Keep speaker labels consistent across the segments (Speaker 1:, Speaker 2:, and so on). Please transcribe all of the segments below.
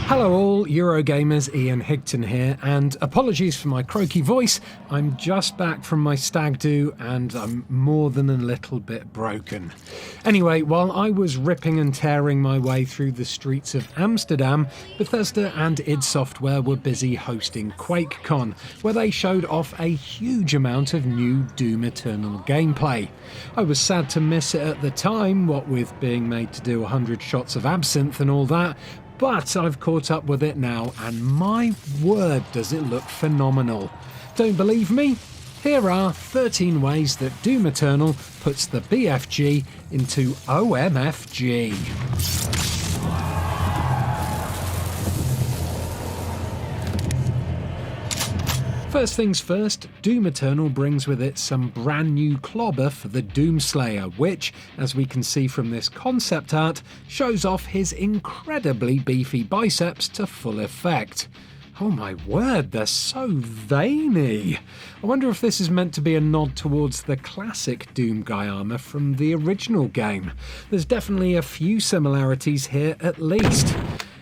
Speaker 1: Hello all, Eurogamers, Ian Higton here, and apologies for my croaky voice. I'm just back from my stag do and I'm more than a little bit broken. Anyway, while I was ripping and tearing my way through the streets of Amsterdam, Bethesda and id Software were busy hosting Quakecon, where they showed off a huge amount of new Doom Eternal gameplay. I was sad to miss it at the time, what with being made to do 100 shots of absinthe and all that, but I've caught up with it now, and my word does it look phenomenal. Don't believe me? Here are 13 ways that Doom Eternal puts the BFG into OMFG. First things first, Doom Eternal brings with it some brand new clobber for the DOOM Slayer, which, as we can see from this concept art, shows off his incredibly beefy biceps to full effect. Oh my word, they're so veiny. I wonder if this is meant to be a nod towards the classic Doom guy armour from the original game. There's definitely a few similarities here at least.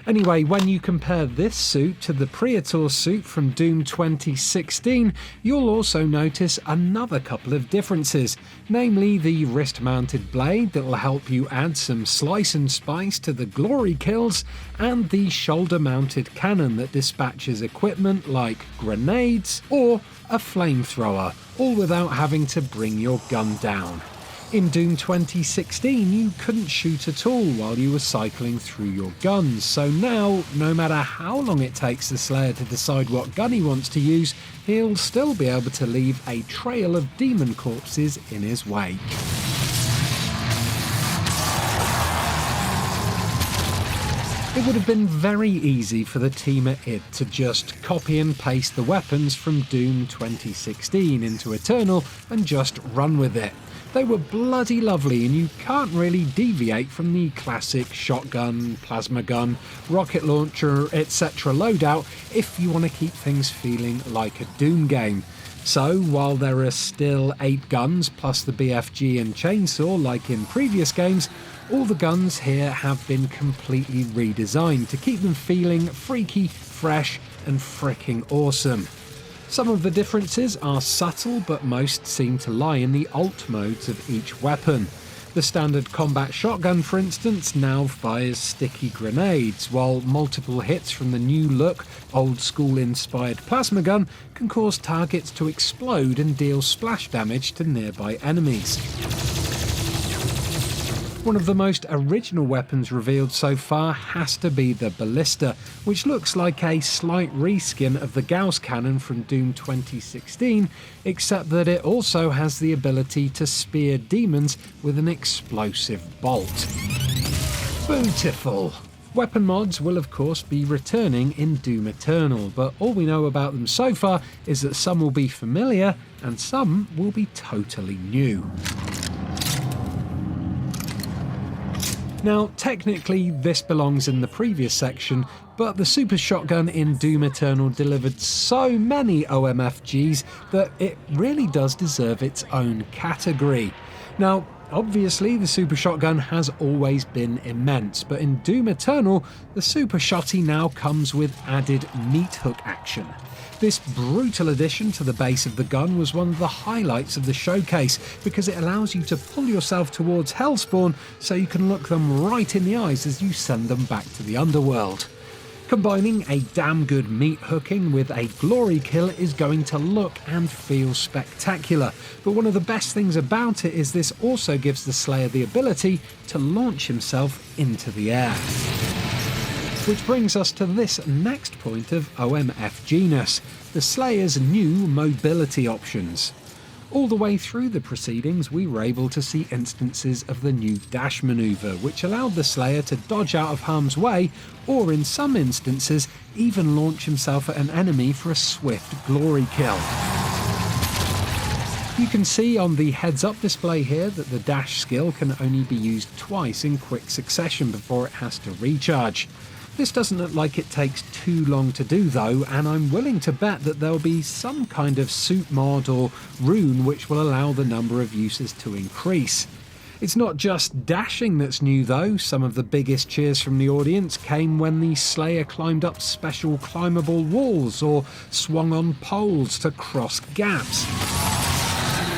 Speaker 1: Anyway, when you compare this suit to the Praetor suit from Doom 2016, you'll also notice another couple of differences, namely the wrist-mounted blade that will help you add some slice and spice to the glory kills, and the shoulder-mounted cannon that dispatches equipment like grenades or a flamethrower, all without having to bring your gun down. In Doom 2016, you couldn't shoot at all while you were cycling through your guns, so now, no matter how long it takes the Slayer to decide what gun he wants to use, he'll still be able to leave a trail of demon corpses in his wake. It would have been very easy for the team at id to just copy and paste the weapons from Doom 2016 into Eternal and just run with it. They were bloody lovely, and you can't really deviate from the classic shotgun, plasma gun, rocket launcher, etc. loadout if you want to keep things feeling like a Doom game. So, while there are still 8 guns plus the BFG and chainsaw like in previous games, all the guns here have been completely redesigned to keep them feeling freaky, fresh and fricking awesome. Some of the differences are subtle, but most seem to lie in the alt modes of each weapon. The standard combat shotgun, for instance, now fires sticky grenades, while multiple hits from the new look, old school inspired plasma gun can cause targets to explode and deal splash damage to nearby enemies. One of the most original weapons revealed so far has to be the Ballista, which looks like a slight reskin of the Gauss cannon from Doom 2016, except that it also has the ability to spear demons with an explosive bolt. Beautiful! Weapon mods will of course be returning in Doom Eternal, but all we know about them so far is that some will be familiar and some will be totally new. Now, technically this belongs in the previous section, but the Super Shotgun in Doom Eternal delivered so many OMFGs that it really does deserve its own category. Now, obviously the Super Shotgun has always been immense, but in Doom Eternal, the Super Shotty now comes with added meat hook action. This brutal addition to the base of the gun was one of the highlights of the showcase because it allows you to pull yourself towards Hellspawn so you can look them right in the eyes as you send them back to the underworld. Combining a damn good meat hooking with a glory kill is going to look and feel spectacular, but one of the best things about it is this also gives the Slayer the ability to launch himself into the air. Which brings us to this next point of OMFG-ness, the Slayer's new mobility options. All the way through the proceedings we were able to see instances of the new dash manoeuvre, which allowed the Slayer to dodge out of harm's way, or in some instances even launch himself at an enemy for a swift glory kill. You can see on the heads-up display here that the dash skill can only be used twice in quick succession before it has to recharge. This doesn't look like it takes too long to do though, and I'm willing to bet that there'll be some kind of suit mod or rune which will allow the number of uses to increase. It's not just dashing that's new though. Some of the biggest cheers from the audience came when the Slayer climbed up special climbable walls or swung on poles to cross gaps.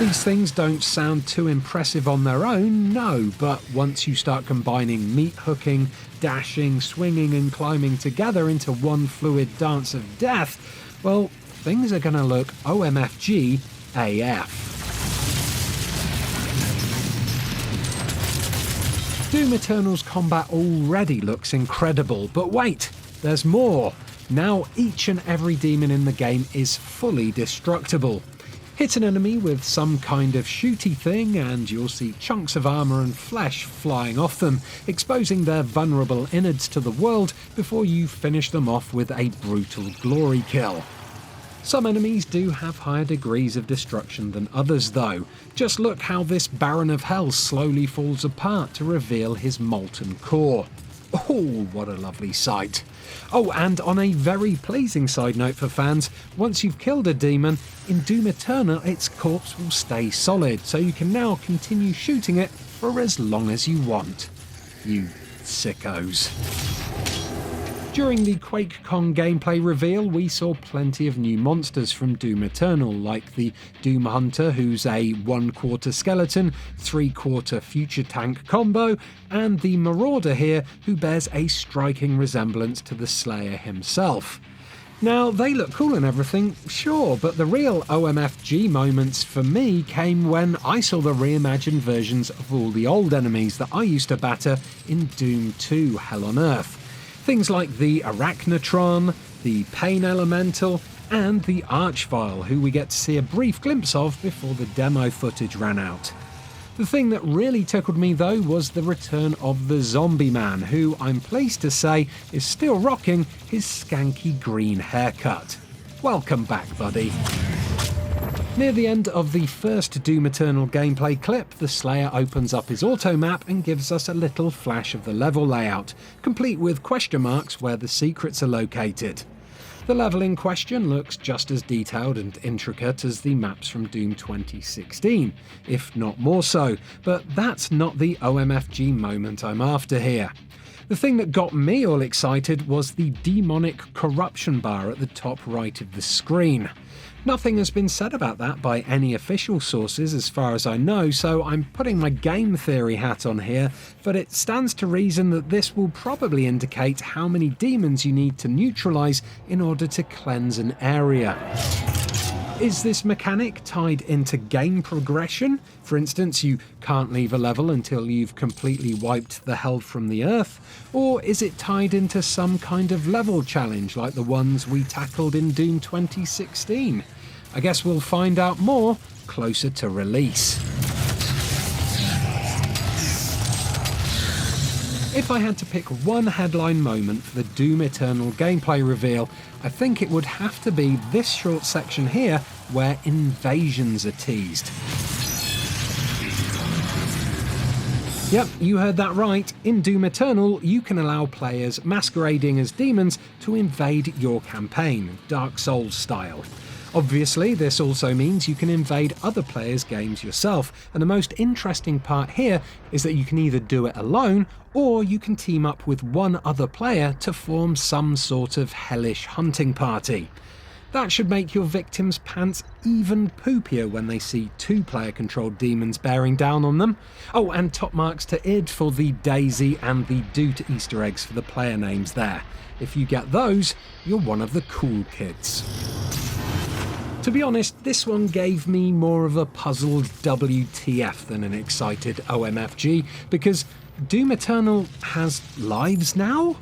Speaker 1: These things don't sound too impressive on their own, no, but once you start combining meat hooking, dashing, swinging and climbing together into one fluid dance of death, well, things are going to look OMFG AF. Doom Eternal's combat already looks incredible, but wait, there's more. Now each and every demon in the game is fully destructible. Hit an enemy with some kind of shooty thing and you'll see chunks of armour and flesh flying off them, exposing their vulnerable innards to the world before you finish them off with a brutal glory kill. Some enemies do have higher degrees of destruction than others though. Just look how this Baron of Hell slowly falls apart to reveal his molten core. Oh, what a lovely sight. Oh, and on a very pleasing side note for fans, once you've killed a demon, in Doom Eternal its corpse will stay solid, so you can now continue shooting it for as long as you want. You sickos. During the Quakecon gameplay reveal, we saw plenty of new monsters from Doom Eternal, like the Doom Hunter, who's a 1/4 skeleton, 3/4 future tank combo, and the Marauder here, who bears a striking resemblance to the Slayer himself. Now, they look cool and everything, sure, but the real OMFG moments for me came when I saw the reimagined versions of all the old enemies that I used to batter in Doom 2 Hell on Earth. Things like the Arachnotron, the Pain Elemental, and the Archvile, who we get to see a brief glimpse of before the demo footage ran out. The thing that really tickled me though was the return of the Zombie Man, who I'm pleased to say is still rocking his skanky green haircut. Welcome back, buddy. Near the end of the first Doom Eternal gameplay clip, the Slayer opens up his auto map and gives us a little flash of the level layout, complete with question marks where the secrets are located. The level in question looks just as detailed and intricate as the maps from Doom 2016, if not more so, but that's not the OMFG moment I'm after here. The thing that got me all excited was the demonic corruption bar at the top right of the screen. Nothing has been said about that by any official sources as far as I know, so I'm putting my game theory hat on here, but it stands to reason that this will probably indicate how many demons you need to neutralise in order to cleanse an area. Is this mechanic tied into game progression? For instance, you can't leave a level until you've completely wiped the hell from the earth? Or is it tied into some kind of level challenge like the ones we tackled in Doom 2016? I guess we'll find out more closer to release. If I had to pick one headline moment for the Doom Eternal gameplay reveal, I think it would have to be this short section here where invasions are teased. Yep, you heard that right. In Doom Eternal, you can allow players masquerading as demons to invade your campaign, Dark Souls style. Obviously, this also means you can invade other players' games yourself, and the most interesting part here is that you can either do it alone, or you can team up with one other player to form some sort of hellish hunting party. That should make your victims' pants even poopier when they see two-player controlled demons bearing down on them. Oh, and top marks to id for the Daisy and the Doot Easter eggs for the player names there. If you get those, you're one of the cool kids. To be honest, this one gave me more of a puzzled WTF than an excited OMFG, because Doom Eternal has lives now?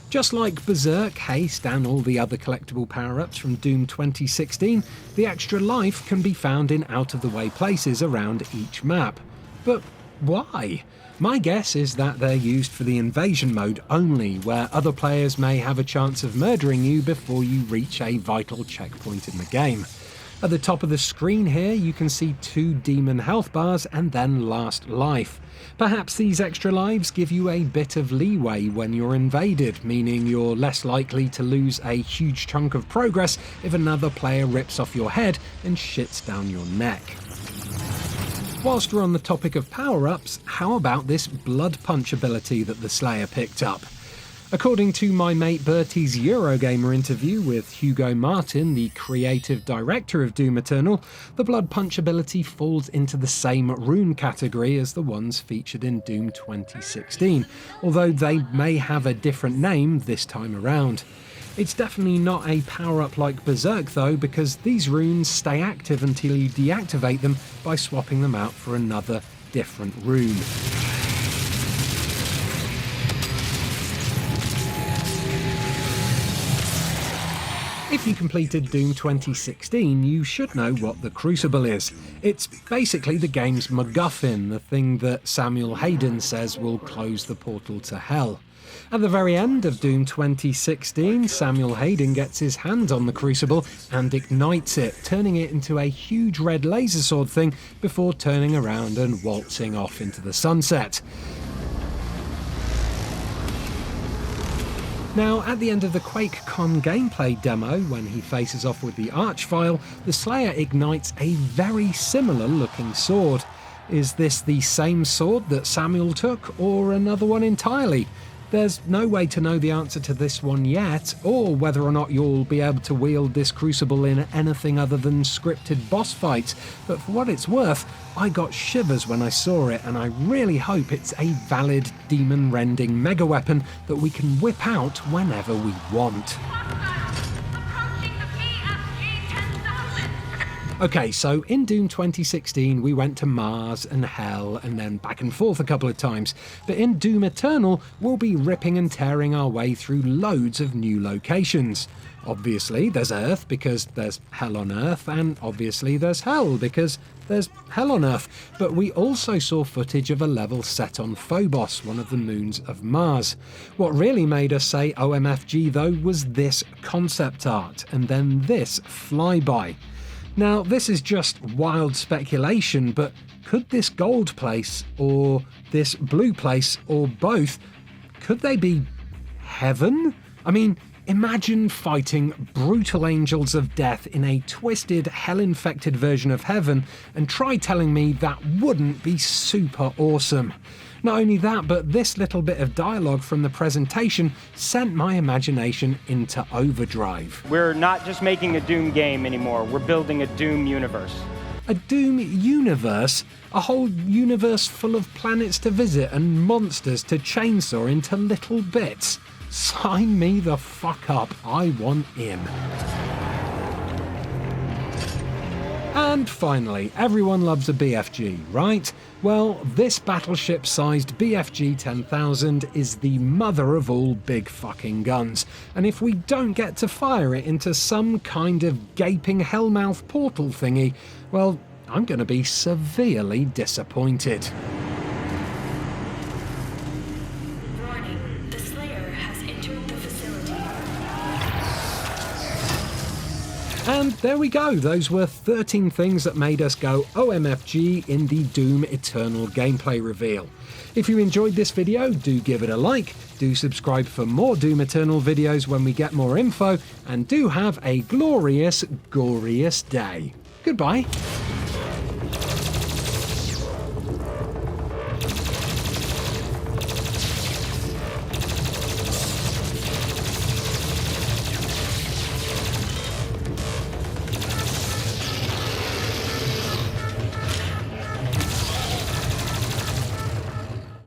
Speaker 1: Just like Berserk, Haste and all the other collectible power-ups from Doom 2016, the extra life can be found in out-of-the-way places around each map. But why? My guess is that they're used for the invasion mode only, where other players may have a chance of murdering you before you reach a vital checkpoint in the game. At the top of the screen here, you can see 2 demon health bars and then last life. Perhaps these extra lives give you a bit of leeway when you're invaded, meaning you're less likely to lose a huge chunk of progress if another player rips off your head and shits down your neck. Whilst we're on the topic of power-ups, how about this blood punch ability that the Slayer picked up? According to my mate Bertie's Eurogamer interview with Hugo Martin, the creative director of Doom Eternal, the blood punch ability falls into the same rune category as the ones featured in Doom 2016, although they may have a different name this time around. It's definitely not a power-up like Berserk though, because these runes stay active until you deactivate them by swapping them out for another different rune. If you completed Doom 2016, you should know what the Crucible is. It's basically the game's MacGuffin, the thing that Samuel Hayden says will close the portal to hell. At the very end of Doom 2016, Samuel Hayden gets his hands on the Crucible and ignites it, turning it into a huge red laser sword thing before turning around and waltzing off into the sunset. Now, at the end of the Quakecon gameplay demo, when he faces off with the Archvile, the Slayer ignites a very similar looking sword. Is this the same sword that Samuel took, or another one entirely? There's no way to know the answer to this one yet, or whether or not you'll be able to wield this Crucible in anything other than scripted boss fights, but for what it's worth, I got shivers when I saw it, and I really hope it's a valid demon-rending mega weapon that we can whip out whenever we want. Okay, so in Doom 2016 we went to Mars and Hell and then back and forth a couple of times, but in Doom Eternal we'll be ripping and tearing our way through loads of new locations. Obviously there's Earth because there's Hell on Earth, and obviously there's Hell because there's Hell on Earth, but we also saw footage of a level set on Phobos, one of the moons of Mars. What really made us say OMFG though was this concept art, and then this flyby. Now, this is just wild speculation, but could this gold place, or this blue place, or both, could they be heaven? I mean, imagine fighting brutal angels of death in a twisted, hell-infected version of heaven, and try telling me that wouldn't be super awesome. Not only that, but this little bit of dialogue from the presentation sent my imagination into overdrive.
Speaker 2: We're not just making a Doom game anymore, we're building a Doom universe.
Speaker 1: A Doom universe? A whole universe full of planets to visit and monsters to chainsaw into little bits? Sign me the fuck up, I want in. And finally, everyone loves a BFG, right? Well, this battleship-sized BFG 10,000 is the mother of all big fucking guns, and if we don't get to fire it into some kind of gaping hellmouth portal thingy, well, I'm gonna be severely disappointed.
Speaker 3: Warning, the Slayer has entered the facility.
Speaker 1: And there we go, those were 13 things that made us go OMFG in the Doom Eternal gameplay reveal. If you enjoyed this video, do give it a like, do subscribe for more Doom Eternal videos when we get more info, and do have a glorious, gorious day. Goodbye.